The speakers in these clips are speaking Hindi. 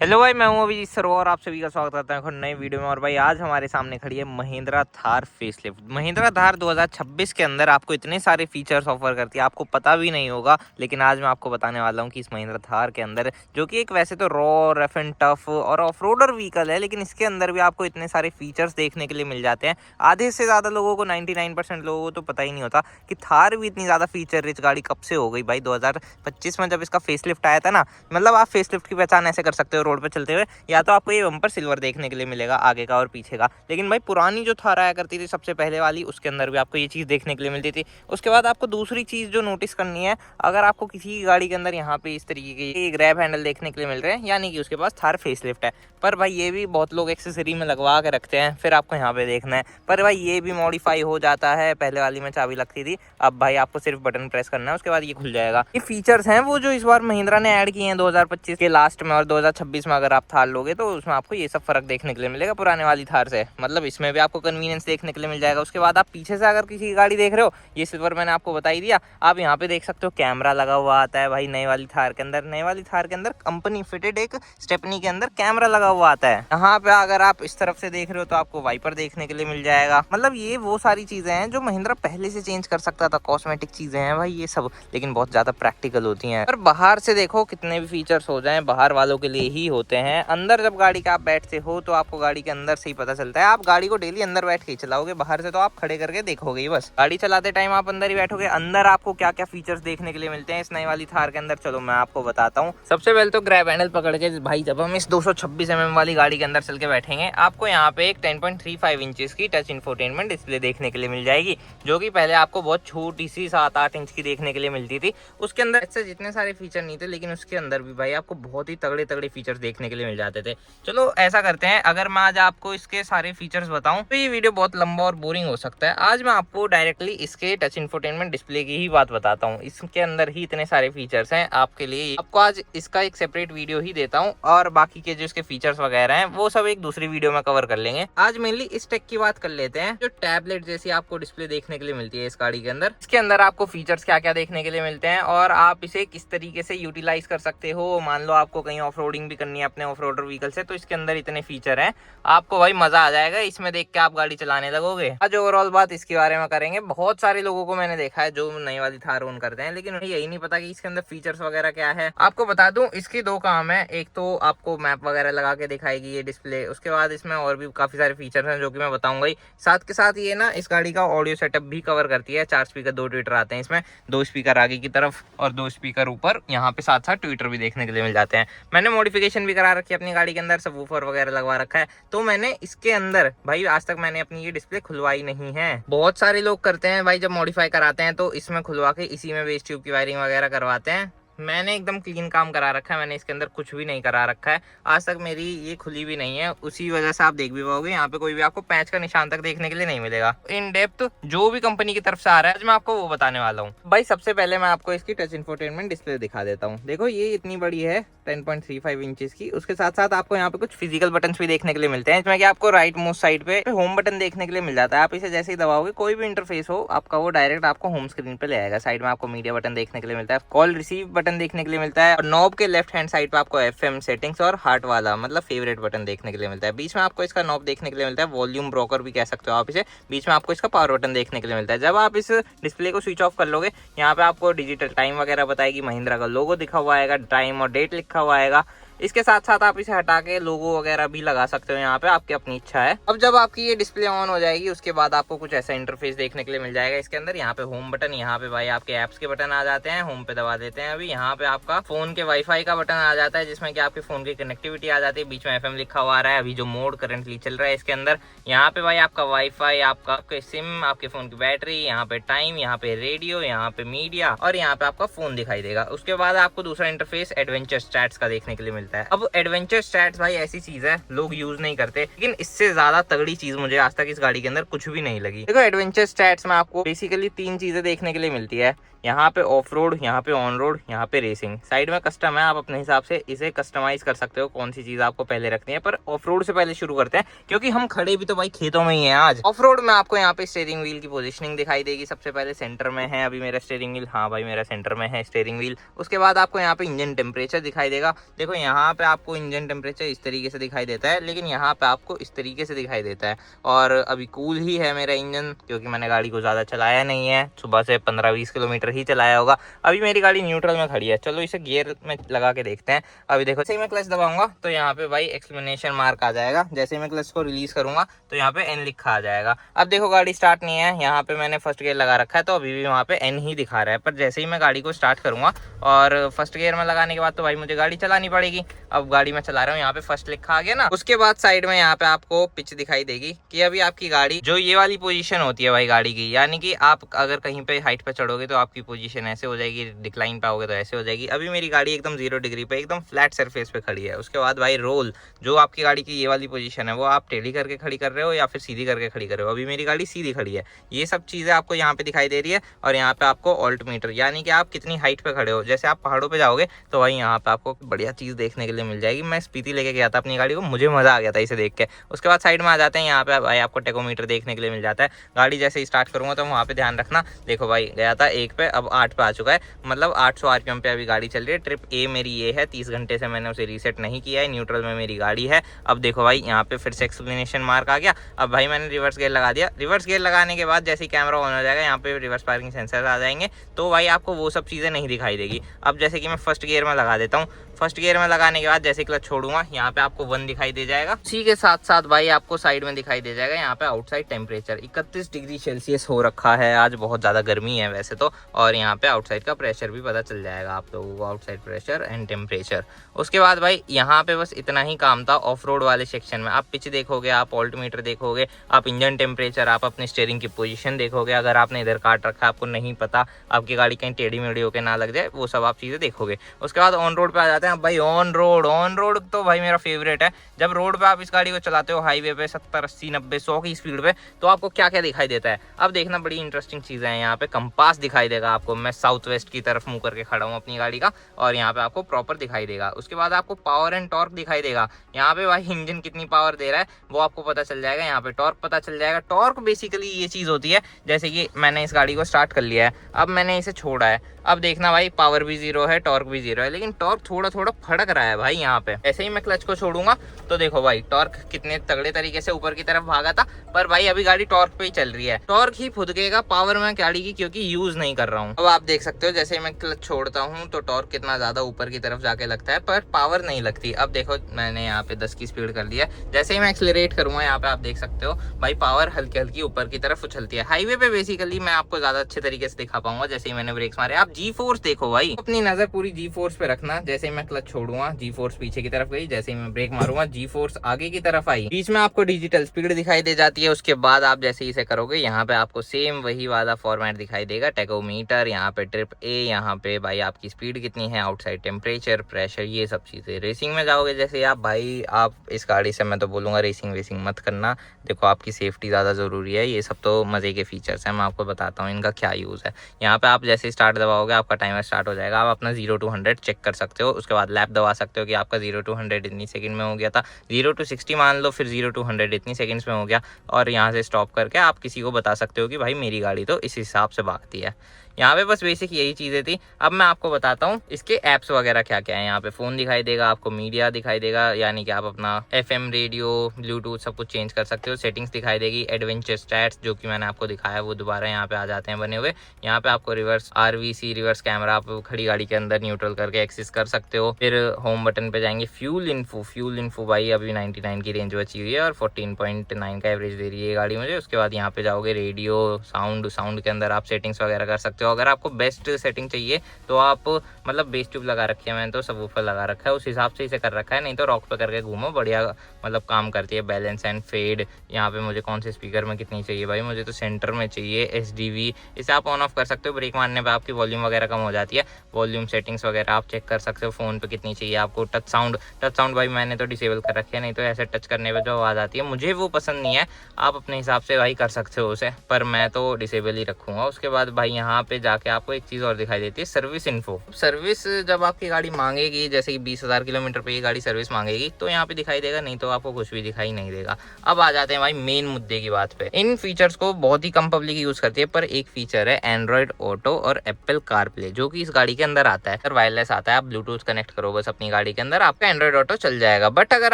हेलो भाई, मैं हूं अभिजीत सर और आप सभी का स्वागत करता हूं नए वीडियो में। और भाई आज हमारे सामने खड़ी है महिंद्रा थार फेसलिफ्ट। महिंद्रा थार 2026 के अंदर आपको इतने सारे फीचर्स ऑफर करती है, आपको पता भी नहीं होगा। लेकिन आज मैं आपको बताने वाला हूं कि इस महिंद्रा थार के अंदर, जो कि एक वैसे तो रॉ रफ एंड टफ और ऑफ रोडर व्हीकल है, लेकिन इसके अंदर भी आपको इतने सारे फीचर्स देखने के लिए मिल जाते हैं। आधे से ज़्यादा लोगों को 99% लोगों को तो पता ही नहीं होता कि थार भी इतनी ज़्यादा फीचर रिच गाड़ी कब से हो गई। भाई 2025 में जब इसका फेसलिफ्ट आया था ना, मतलब आप फेसलिफ्ट की पहचान ऐसे कर सकते हो रोड पे चलते हुए, या तो आपको ये बम्पर सिल्वर देखने के लिए मिलेगा आगे का और पीछे का। लेकिन भाई पुरानी जो थार आया करती थी सबसे पहले वाली, उसके अंदर भी आपको ये चीज़ देखने के लिए मिलती थी। उसके बाद आपको दूसरी चीज़ जो नोटिस करनी है, अगर आपको किसी गाड़ी के अंदर यहाँ पे इस तरीके के ग्रैब हैंडल देखने के लिए मिल रहे हैं, यानी कि उसके पास थार फेसलिफ्ट है। पर भाई ये भी बहुत लोग एक्सेसरी में लगवा के रखते हैं, फिर आपको यहाँ पे देखना है। पर भाई ये भी मॉडिफाई हो जाता है। पहले वाली में चाबी लगती थी, अब भाई आपको सिर्फ बटन प्रेस करना है, उसके बाद ये खुल जाएगा। ये फीचर्स हैं वो जो इस बार महिंद्रा ने ऐड किए हैं 2025 के लास्ट में, और 2026 में अगर आप थार लोगे तो उसमें आपको ये सब फर्क देखने के लिए मिलेगा पुराने वाली थार से। मतलब इसमें भी आपको कन्वीनियंस देखने के लिए मिल जाएगा। उसके बाद आप पीछे से अगर किसी की गाड़ी देख रहे हो, ये सिल्वर मैंने आपको बता ही दिया, आप यहाँ पे देख सकते हो कैमरा लगा हुआ आता है भाई नई वाली थार के अंदर। नई वाली थार के अंदर कंपनी फिटेड एक स्टेपनी के अंदर कैमरा लगा हुआ आता है। यहाँ पे अगर आप इस तरफ से देख रहे हो तो आपको वाइपर देखने के लिए मिल जाएगा। मतलब ये वो सारी चीजें हैं जो महिंद्रा पहले से चेंज कर सकता था। कॉस्मेटिक चीजें हैं भाई ये सब, लेकिन बहुत ज्यादा प्रैक्टिकल होती हैं। पर बाहर से देखो कितने भी फीचर्स हो जाएं, बाहर वालों के लिए ही होते हैं। अंदर जब गाड़ी का आप बैठते हो तो आपको गाड़ी के अंदर से ही पता चलता है। आप गाड़ी को डेली अंदर बैठ के ही चलाओगे, बाहर से तो आप खड़े करके देखोगे ही बस। गाड़ी चलाते टाइम आप अंदर ही बैठोगे। अंदर आपको क्या क्या फीचर्स देखने के लिए मिलते हैं इस नई वाली थार के अंदर, चलो मैं आपको बताता हूँ। सबसे पहले तो ग्रैब हैंडल पकड़ के भाई जब हम इस 226 mm वाली गाड़ी के अंदर चल के बैठेंगे, आपको यहाँ पे एक 10.35 इंचेस की टच इंफोटेनमेंट डिस्प्ले देखने के लिए मिल जाएगी, जो कि पहले आपको बहुत छोटी सी 7-8 इंच की देखने के लिए मिलती थी। उसके अंदर ऐसे जितने सारे फीचर नहीं थे, लेकिन उसके अंदर भी भाई आपको बहुत ही तगड़े तगड़े फीचर्स देखने के लिए मिल जाते थे। चलो ऐसा करते हैं, अगर मैं आज आपको इसके सारे फीचर्स बताऊं तो ये वीडियो बहुत लंबा और बोरिंग हो सकता है। आज मैं आपको डायरेक्टली इसके टच इंफोटेनमेंट डिस्प्ले की ही बात बताता हूं। इसके अंदर ही इतने सारे फीचर्स हैं आपके लिए, आपको आज इसका एक सेपरेट वीडियो ही देता हूं, और बाकी के जो इसके फीचर्स वगैरह हैं वो सब एक दूसरी वीडियो में कवर कर लेंगे। आज मेनली इस टेक की बात कर लेते हैं, जो टैबलेट जैसी आपको डिस्प्ले देखने के लिए मिलती है इस गाड़ी के अंदर। इसके अंदर आपको फीचर्स क्या क्या देखने के लिए मिलते हैं और आप इसे किस तरीके से यूटिलाइज कर सकते हो। मान लो आपको कहीं ऑफ रोडिंग भी करनी है अपने ऑफ रोडर व्हीकल से, तो इसके अंदर इतने फीचर हैं, आपको भाई मजा आ जाएगा। इसमें देख के आप गाड़ी चलाने लगोगे। आज ओवरऑल बात इसके बारे में करेंगे। बहुत सारे लोगों को मैंने देखा है जो नई वाली थार ओन करते हैं, लेकिन उन्हें यही नहीं पता कि इसके अंदर फीचर्स वगैरह क्या है। आपको बता दूं, इसके दो काम है। एक तो आपको मैप वगैरह लगा के दिखाएगी ये डिस्प्ले, उसके बाद इसमें और भी काफी सारे फीचर्स हैं जो कि मैं बताऊंगा ही। साथ के साथ ये ना इस गाड़ी का ऑडियो सेटअप भी कवर करती है। 4 स्पीकर 2 ट्विटर आते हैं इसमें, 2 स्पीकर आगे की तरफ और 2 स्पीकर ऊपर। यहाँ पे साथ साथ ट्विटर भी देखने के लिए मिल जाते हैं। मैंने मॉडिफिकेशन भी करा रखी है अपनी गाड़ी के अंदर, सबवूफर वगैरह लगवा रखा है, तो मैंने इसके अंदर भाई आज तक मैंने अपनी ये डिस्प्ले खुलवाई नहीं है। बहुत सारे लोग करते हैं भाई, जब मॉडिफाई कराते हैं तो इसमें खुलवा के इसी में बेस ट्यूब की वायरिंग वगैरह करवाते हैं। मैंने एकदम क्लीन काम करा रखा है, मैंने इसके अंदर कुछ भी नहीं करा रखा है। आज तक मेरी ये खुली भी नहीं है, उसी वजह से आप देख भी पाओगे यहाँ पे कोई भी आपको पैच का निशान तक देखने के लिए नहीं मिलेगा। इन डेप्थ जो भी कंपनी की तरफ से आ रहा है, आज मैं आपको वो बताने वाला हूँ। भाई सबसे पहले मैं आपको इसकी टच इंफोटेनमेंट डिस्प्ले दिखा देता हूँ। देखो ये इतनी बड़ी है 10.35 इंचेस की। उसके साथ साथ आपको यहाँ पे कुछ फिजिकल बटन भी देखने के लिए मिलते हैं, इसमें कि आपको राइट मोस्ट साइड पे होम बटन देखने के लिए मिल जाता है। आप इसे जैसे ही दबाओगे, कोई भी इंटरफेस हो आपका, वो डायरेक्ट आपको होम स्क्रीन पे ले आएगा। साइड में आपको मीडिया बटन देखने के लिए मिलता है, कॉल रिसीव बटन देखने के लिए मिलता है, और नॉब के लेफ्ट हैंड साइड पे आपको FM सेटिंग्स और हार्ट वाला मतलब फेवरेट बटन देखने के लिए मिलता है। बीच में आपको इसका नॉब देखने के लिए मिलता है, वॉल्यूम ब्रोकर भी कह सकते हो आप इसे। बीच में आपको इसका पावर बटन देखने के लिए मिलता है। जब आप इस डिस्प्ले को स्विच ऑफ कर लोगे, यहाँ पे आपको डिजिटल टाइम वगैरह बताएगी, महिंद्रा का लोगो दिखा हुआ आएगा, टाइम और डेट लिखा हुआ आएगा। इसके साथ साथ आप इसे हटा के लोगो वगैरह भी लगा सकते हो, यहाँ पे आपकी अपनी इच्छा है। अब जब आपकी ये डिस्प्ले ऑन हो जाएगी, उसके बाद आपको कुछ ऐसा इंटरफेस देखने के लिए मिल जाएगा इसके अंदर। यहाँ पे होम बटन, यहाँ पे भाई आपके एप्स के बटन आ जाते हैं, होम पे दबा देते हैं। अभी यहाँ पे आपका फोन के वाईफाई का बटन आ जाता है, जिसमें कि आपके फोन की कनेक्टिविटी आ जाती है। बीच में FM लिखा हुआ आ रहा है, अभी जो मोड करंटली चल रहा है इसके अंदर। यहाँ पे भाई आपका वाईफाई, आपका सिम, आपके फोन की बैटरी, यहाँ पे टाइम, यहाँ पे रेडियो, यहाँ पे मीडिया, और यहाँ पे आपका फोन दिखाई देगा। उसके बाद आपको दूसरा इंटरफेस एडवेंचर स्टैट्स का देखने के लिए मिलता है। अब एडवेंचर स्टैट्स भाई ऐसी चीज है लोग यूज नहीं करते, लेकिन इससे ज्यादा तगड़ी चीज मुझे आज तक इस गाड़ी के अंदर कुछ भी नहीं लगी। देखो एडवेंचर स्टैट्स में आपको बेसिकली 3 चीजें देखने के लिए मिलती है। यहाँ पे ऑफ रोड, यहाँ पे ऑन रोड, यहाँ पे रेसिंग। साइड में कस्टम है, आप अपने हिसाब से इसे कस्टमाइज कर सकते हो कौन सी चीज आपको पहले रखनी है। पर ऑफ रोड से पहले शुरू करते हैं, क्योंकि हम खड़े भी तो भाई खेतों में ही हैं आज। ऑफ रोड में आपको यहाँ पे स्टीयरिंग व्हील की पोजीशनिंग दिखाई देगी। सबसे पहले सेंटर में है अभी मेरा स्टीयरिंग व्हील, हाँ भाई मेरा सेंटर में है स्टीयरिंग व्हील। उसके बाद आपको यहाँ पे इंजन टेम्परेचर दिखाई देगा। देखो यहाँ पे आपको इंजन टेम्परेचर इस तरीके से दिखाई देता है, लेकिन यहाँ पे आपको इस तरीके से दिखाई देता है। और अभी कूल ही है मेरा इंजन, क्योंकि मैंने गाड़ी को ज़्यादा चलाया नहीं है, सुबह से 15-20 किलोमीटर ही चलाया होगा। अभी मेरी गाड़ी न्यूट्रल में खड़ी है। चलो इसे गियर में लगा के देखते हैं। अभी देखो, जैसे ही मैं क्लच दबाऊंगा तो यहाँ पे भाई एक्सक्लेमेशन मार्क आ जाएगा। जैसे ही मैं क्लच को रिलीज करूंगा तो यहाँ पे एन लिखा आ जाएगा। अब देखो गाड़ी स्टार्ट नहीं है, यहाँ पे मैंने फर्स्ट गियर लगा रखा है तो अभी भी वहाँ पे एन ही दिखा रहा है। पर जैसे ही मैं गाड़ी को स्टार्ट करूंगा और फर्स्ट गियर में लगाने के बाद तो भाई मुझे गाड़ी चलानी पड़ेगी। अब गाड़ी में चला रहा हूँ, यहाँ पे फर्स्ट लिखा आ गया ना। उसके बाद साइड में यहाँ पे आपको पिच दिखाई देगी कि अभी आपकी गाड़ी जो ये वाली पोजीशन होती है भाई गाड़ी की, यानी कि आप अगर कहीं पे हाइट पे चढ़ोगे तो आपकी पोजीशन ऐसे हो जाएगी, डिक्लाइन पे आओगे तो ऐसे हो जाएगी। अभी मेरी गाड़ी एकदम 0 डिग्री पे एकदम फ्लैट सरफेस पे खड़ी है। उसके बाद भाई रोल, जो आपकी गाड़ी की ये वाली पोजीशन है वो आप टेढ़ी करके खड़ी कर रहे हो या फिर सीधी करके खड़ी कर रहे हो। अभी मेरी गाड़ी सीधी खड़ी है। ये सब चीजें आपको यहाँ पे दिखाई दे रही है। और यहाँ पे आपको ऑल्टमीटर, यानी कि आप कितनी हाइट पे खड़े हो। जैसे आप पहाड़ों पे जाओगे तो भाई यहाँ पे आपको बढ़िया चीज देखने के लिए मिल जाएगी। मैं स्पीति लेके गया था अपनी गाड़ी को, मुझे मजा आ गया था इसे देख के। उसके बाद साइड में आ जाते हैं, यहाँ पे भाई आपको टेकोमीटर देखने के लिए मिल जाता है। गाड़ी जैसे ही स्टार्ट करूंगा तो वहाँ पे ध्यान रखना। देखो भाई गया था 1 पे, अब 8 पे आ चुका है, मतलब 800 RPM पे अभी गाड़ी चल रही है। ट्रिप ए मेरी ये है, 30 घंटे से मैंने उसे रीसेट नहीं किया है, न्यूट्रल में मेरी गाड़ी है। अब देखो भाई यहाँ पे फिर से एक्सप्लेनेशन मार्क आ गया। अब भाई मैंने रिवर्स गियर लगा दिया। रिवर्स गियर लगाने के बाद जैसे ही कैमरा ऑन हो जाएगा, यहाँ पे रिवर्स पार्किंग सेंसर आ जाएंगे, तो भाई आपको वो सब चीज़ें नहीं दिखाई देगी। अब जैसे कि मैं फर्स्ट गियर में लगा देता हूँ। फर्स्ट गियर में लगाने के बाद जैसे क्लच छोड़ूंगा, यहाँ पे आपको 1 दिखाई दे जाएगा। उसी के साथ साथ भाई आपको साइड में दिखाई दे जाएगा यहाँ पे आउटसाइड टेम्परेचर 31 डिग्री सेल्सियस हो रखा है। आज बहुत ज़्यादा गर्मी है वैसे तो। और यहाँ पे आउटसाइड का प्रेशर भी पता चल जाएगा आप लोगों को, आउटसाइड प्रेशर एंड टेम्परेचर। उसके बाद भाई यहाँ पे बस इतना ही काम था ऑफ रोड वाले सेक्शन में। आप पिच देखोगे, आप ऑल्टमीटर देखोगे, आप इंजन टेम्परेचर, आप अपने स्टीयरिंग की पोजीशन देखोगे। अगर आपने इधर काट रखा है, आपको नहीं पता, आपकी गाड़ी कहीं टेढ़ी मेढ़ी होकर ना लग जाए, वो सब आप चीज़ें देखोगे। उसके बाद ऑन रोड पे आ जाते हैं। भाई ऑन रोड तो भाई मेरा फेवरेट है। जब रोड पे आप इस गाड़ी को चलाते हो हाईवे पे 70, 80, 90, 100 की स्पीड पे, तो आपको क्या क्या दिखाई देता है। अब देखना, बड़ी इंटरेस्टिंग चीज़ें हैं। यहाँ पे कंपास दिखाई देगा आपको। मैं साउथ वेस्ट की तरफ मुंह करके खड़ा हूँ अपनी गाड़ी का, और यहाँ पे आपको प्रॉपर दिखाई देगा। उसके बाद आपको पावर एंड टॉर्क दिखाई देगा। यहाँ पे भाई इंजन कितनी पावर दे रहा है वो आपको पता चल जाएगा। यहाँ पे टॉर्क पता चल जाएगा। टॉर्क बेसिकली ये चीज़ होती है, जैसे कि मैंने इस गाड़ी को स्टार्ट कर लिया है, अब मैंने इसे छोड़ा है। अब देखना भाई पावर भी 0 है, टॉर्क भी 0 है, लेकिन टॉर्क थोड़ा थोड़ा फड़क रहा है भाई यहाँ पे। ऐसे ही मैं क्लच को छोड़ूंगा तो देखो भाई टॉर्क कितने तगड़े तरीके से ऊपर की तरफ भागा था। पर भाई अभी गाड़ी टॉर्क पे ही चल रही है। टॉर्क ही फुदकेगा, पावर में गाड़ी की क्योंकि यूज नहीं कर रहा हूँ। अब आप देख सकते हो जैसे ही मैं क्लच छोड़ता हूँ तो टॉर्क कितना ज्यादा ऊपर की तरफ जाके लगता है, पर पावर नहीं लगती। अब देखो मैंने यहाँ पे 10 की स्पीड कर दिया। जैसे ही मैं एक्सीलरेट करूंगा, यहाँ पे आप देख सकते हो भाई पावर हल्की हल्की ऊपर की तरफ उछलती है। हाईवे पे बेसिकली मैं आपको ज्यादा अच्छे तरीके से दिखा पाऊंगा। जैसे ही मैंने ब्रेक्स मारे, आप जी फोर्स देखो भाई, अपनी नजर पूरी जी फोर्स पे रखना। जैसे ही मैं क्लच छोड़ूंगा, जी फोर्स पीछे की तरफ गई, जैसे ही मैं ब्रेक मारूंगा जी फोर्स आगे की तरफ आई। बीच में आपको डिजिटल स्पीड दिखाई दे जाती है। उसके बाद आप जैसे इसे करोगे, यहाँ पे आपको सेम वही वाला फॉर्मेट दिखाई देगा। टेकोमीटर, यहाँ पे ट्रिप ए, यहाँ पे भाई आपकी स्पीड कितनी है, आउटसाइड टेम्परेचर, प्रेशर, ये सब चीजें। रेसिंग में जाओगे जैसे आप, भाई आप इस गाड़ी से मैं तो बोलूंगा रेसिंग वेसिंग मत करना। देखो आपकी सेफ्टी ज्यादा जरूरी है। ये सब तो मजे के फीचर्स हैं, मैं आपको बताता हूँ इनका क्या यूज है। यहाँ पे आप जैसे स्टार्ट दबाओगे आपका टाइमर स्टार्ट हो जाएगा। आप अपना 0 to 100 चेक कर सकते हो। उसके बाद लैप दबा सकते हो कि आपका 0 to 100 इतनी सेकंड में हो गया था, 0 to 60 मान लो, फिर 0 to 100 इतनी सेकंड्स में हो गया। और यहाँ से स्टॉप करके आप किसी को बता सकते हो कि भाई मेरी गाड़ी तो इस हिसाब से भागती है। यहाँ पे बस बेसिक यही चीज़ें थी। अब मैं आपको बताता हूँ इसके ऐप्स वगैरह क्या क्या है। यहाँ पे फ़ोन दिखाई देगा आपको, मीडिया दिखाई देगा, यानी कि आप अपना FM रेडियो, ब्लूटूथ सब कुछ चेंज कर सकते हो। सेटिंग्स दिखाई देगी, एडवेंचर स्टैट्स जो कि मैंने आपको दिखाया वो दोबारा यहाँ पे आ जाते हैं बने हुए। यहाँ पे आपको रिवर्स RVC रिवर्स कैमरा आप खड़ी गाड़ी के अंदर न्यूट्रल करके एक्सेस कर सकते हो। फिर होम बटन पे जाएंगे, फ्यूल इन्फो भाई अभी 99 की रेंज बची हुई है और 14.9 का एवरेज दे रही है गाड़ी मुझे। उसके बाद यहाँ पे जाओगे रेडियो, साउंड के अंदर आप सेटिंग्स वगैरह कर सकते हो। अगर आपको बेस्ट सेटिंग चाहिए तो आप मतलब बेस ट्यूब लगा रखी है मैंने, तो सबवूफर लगा रखा है, उस हिसाब से इसे कर रखा है। नहीं तो रॉक पे करके घूमो, बढ़िया मतलब काम करती है। बैलेंस एंड फेड, यहाँ पे मुझे कौन से स्पीकर में कितनी चाहिए, भाई मुझे तो सेंटर में चाहिए। SDV, इसे आप ऑन ऑफ कर सकते हो। ब्रेक मारने पे आपकी वॉल्यूम वगैरह कम हो जाती है। वॉल्यूम सेटिंग्स वगैरह आप चेक कर सकते हो। फ़ोन पे कितनी चाहिए आपको। टच साउंड भाई मैंने तो डिसेबल कर रखी है, नहीं तो ऐसे टच करने पे जो आवाज़ आती है मुझे वो पसंद नहीं है। आप अपने हिसाब से भाई कर सकते हो उसे, पर मैं तो डिसेबल ही रखूँगा। उसके बाद भाई यहाँ पे पे जाके आपको एक चीज और दिखाई देती है, सर्विस इन्फो। सर्विस जब आपकी गाड़ी मांगेगी, जैसे कि 20,000 किलोमीटर पे ये गाड़ी सर्विस मांगेगी तो यहाँ पे दिखाई देगा, नहीं तो आपको कुछ भी दिखाई नहीं देगा। अब आ जाते हैं भाई मेन मुद्दे की बात पे। इन फीचर्स को बहुत ही कम पब्लिक यूज करती है, पर एक फीचर है एंड्रॉइड ऑटो और एप्पल कारप्ले, जो कि इस गाड़ी के अंदर आता है। वायरलेस आता है, आप ब्लूटूथ कनेक्ट करो बस अपनी गाड़ी के अंदर, आपका एंड्रॉइड ऑटो चल जाएगा। बट अगर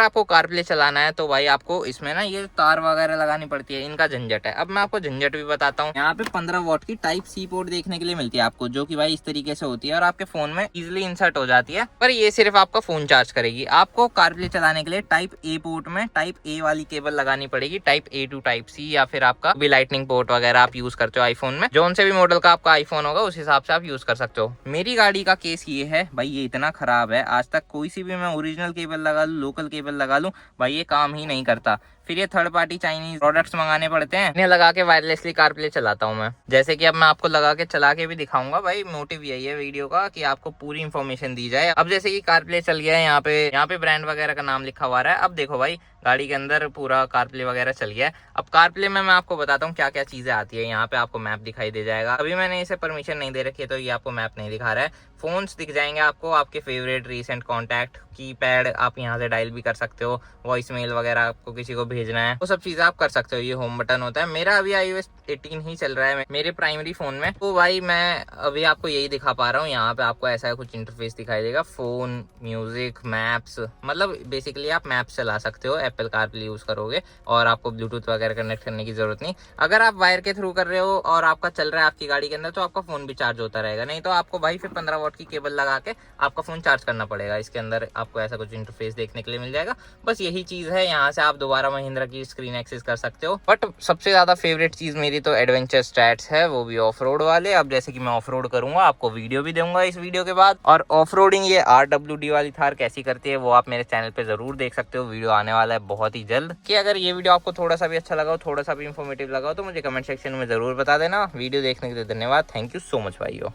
आपको कारप्ले चलाना है तो भाई आपको इसमें ना ये तार वगैरह लगानी पड़ती है, इनका झंझट है। अब मैं आपको झंझट भी बताता हूँ। यहाँ पे 15 वॉट की टाइप सी पोर्ट देखने के लिए मिलती है आपको, जो कि भाई इस तरीके से होती है और आपके फोन में इजिली इंसर्ट हो जाती है, पर ये सिर्फ आपका फोन चार्ज करेगी। आपको कारप्ले चलाने के लिए टाइप ए पोर्ट में टाइप ए वाली केबल लगानी पड़ेगी, type A to type C, या फिर आपका भी लाइटनिंग पोर्ट वगैरह आप यूज करते हो आईफोन में, जो उनसे भी मॉडल का आपका आईफोन होगा उस हिसाब से आप यूज कर सकते हो। मेरी गाड़ी का केस ये है भाई, ये इतना खराब है, आज तक कोई सी भी मैं ओरिजिनल केबल लगा लूं, लोकल केबल लगा लूं, भाई ये काम ही नहीं करता। फिर ये थर्ड पार्टी चाइनीज प्रोडक्ट्स मंगाने पड़ते हैं, इन्हें लगा के वायरलेसली कारप्ले चलाता हूँ मैं। जैसे कि अब मैं आपको लगा के चला के भी दिखाऊंगा। भाई मोटिव यही है वीडियो का कि आपको पूरी इंफॉर्मेशन दी जाए। अब जैसे कि कारप्ले चल गया है, यहाँ पे ब्रांड वगैरह का नाम लिखा हुआ है। अब देखो भाई गाड़ी के अंदर पूरा कारप्ले वगैरह चल गया है। अब कारप्ले में मैं आपको बताता हूँ क्या क्या चीजें आती है। यहाँ पे आपको मैप दिखाई दे जाएगा, अभी मैंने इसे परमिशन नहीं दे रखी है तो ये आपको मैप नहीं दिखा रहा है। फोन्स दिख जाएंगे आपको, आपके फेवरेट रीसेंट कॉन्टैक्ट, कीपैड आप यहाँ से डायल भी कर सकते हो, वॉइस मेल वगैरह आपको किसी को भेजना है वो सब चीजें आप कर सकते हो। ये होम बटन होता है। मेरा अभी iOS 18 ही चल रहा है मेरे प्राइमरी फोन में, तो भाई मैं अभी आपको यही दिखा पा रहा हूँ। यहाँ पे आपको ऐसा कुछ इंटरफेस दिखाई देगा, फोन, म्यूजिक, मैप्स, मतलब बेसिकली आप मैप्स चला सकते हो एप्पल कारप्ले यूज करोगे, और आपको ब्लूटूथ वगैरह कनेक्ट करने की जरूरत नहीं। अगर आप वायर के थ्रू कर रहे हो और आपका चल रहा है आपकी गाड़ी के अंदर तो आपका फोन भी चार्ज होता रहेगा, नहीं तो आपको भाई फिर 15 वॉट की केबल लगा के आपका फोन चार्ज करना पड़ेगा। इसके अंदर आपको ऐसा कुछ इंटरफेस देखने के लिए मिल जाएगा। बस यही चीज है, यहाँ से आप दोबारा महिंद्रा की स्क्रीन एक्सेस कर सकते हो। बट सबसे ज्यादा फेवरेट चीज मेरी तो एडवेंचर स्टैट्स है, वो भी ऑफ रोड वाले। अब जैसे कि मैं ऑफ रोड करूंगा, आपको वीडियो भी दूंगा इस वीडियो के बाद, और ऑफ रोडिंग ये RWD वाली थार कैसी करती है वो आप मेरे चैनल पे जरूर देख सकते हो। वीडियो आने वाला है बहुत ही जल्द। कि अगर ये वीडियो आपको थोड़ा सा भी अच्छा लगा हो, थोड़ा सा भी इंफॉर्मेटिव लगा हो, तो मुझे कमेंट सेक्शन में जरूर बता देना। वीडियो देखने के लिए धन्यवाद। थैंक यू सो मच भाइयों।